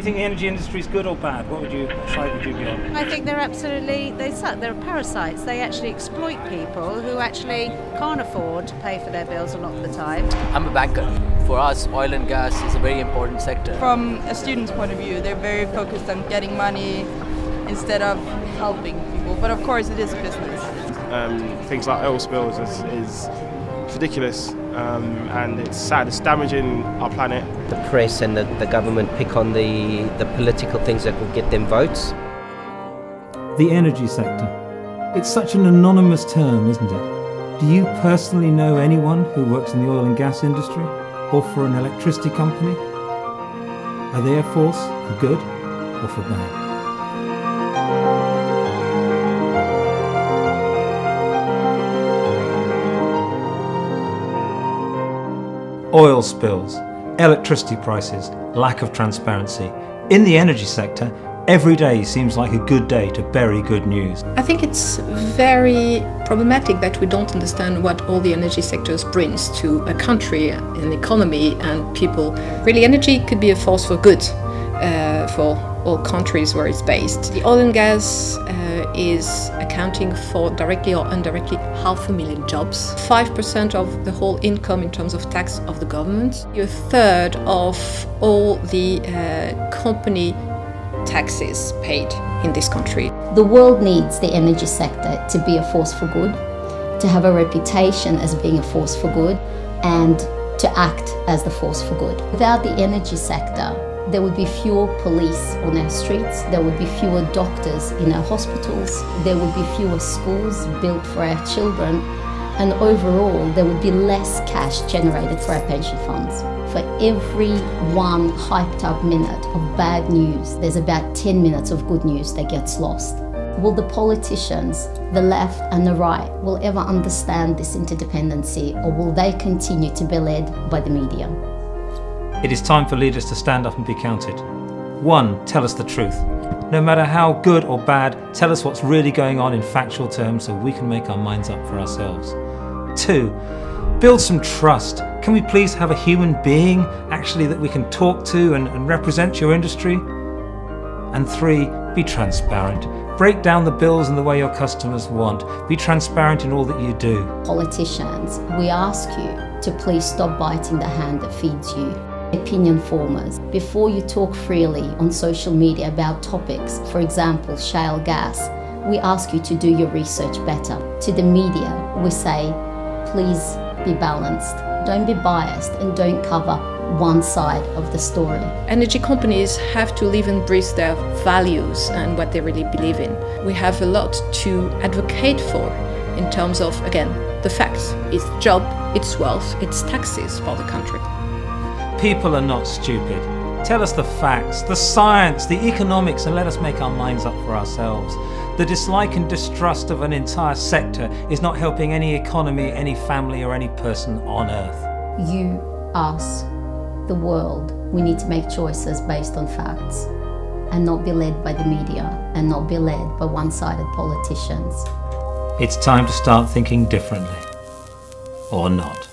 Do you think the energy industry is good or bad? What side would you be on? I think they suck. They're parasites. They actually exploit people who actually can't afford to pay for their bills a lot of the time. I'm a banker. For us, oil and gas is a very important sector. From a student's point of view, they're very focused on getting money instead of helping people. But of course, it is business. Things like oil spills is ridiculous. And it's sad, it's damaging our planet. The press and the government pick on the political things that will get them votes. The energy sector. It's such an anonymous term, isn't it? Do you personally know anyone who works in the oil and gas industry or for an electricity company? Are they a force for good or for bad? Oil spills, electricity prices, lack of transparency. In the energy sector, every day seems like a good day to bury good news. I think it's very problematic that we don't understand what all the energy sectors brings to a country, an economy and people. Really, energy could be a force for good for all countries where it's based. The oil and gas is accounting for directly or indirectly 500,000 jobs, 5% of the whole income in terms of tax of the government, a third of all the company taxes paid in this country. The world needs the energy sector to be a force for good, to have a reputation as being a force for good, and to act as the force for good. Without the energy sector, there would be fewer police on our streets, there would be fewer doctors in our hospitals, there would be fewer schools built for our children, and overall there would be less cash generated for our pension funds. For every one hyped up minute of bad news, there's about 10 minutes of good news that gets lost. Will the politicians, the left and the right, will ever understand this interdependency, or will they continue to be led by the media? It is time for leaders to stand up and be counted. 1. Tell us the truth. No matter how good or bad, tell us what's really going on in factual terms so we can make our minds up for ourselves. 2. Build some trust. Can we please have a human being actually that we can talk to and represent your industry? And 3. Be transparent. Break down the bills in the way your customers want. Be transparent in all that you do. Politicians, we ask you to please stop biting the hand that feeds you. Opinion formers, before you talk freely on social media about topics, for example shale gas, we ask you to do your research better. To the media, we say, please be balanced, don't be biased and don't cover one side of the story. Energy companies have to live and breathe their values and what they really believe in. We have a lot to advocate for in terms of, again, the facts. It's job, it's wealth, it's taxes for the country. People are not stupid. Tell us the facts, the science, the economics, and let us make our minds up for ourselves. The dislike and distrust of an entire sector is not helping any economy, any family, or any person on earth. You, us, the world, we need to make choices based on facts and not be led by the media and not be led by one-sided politicians. It's time to start thinking differently, or not.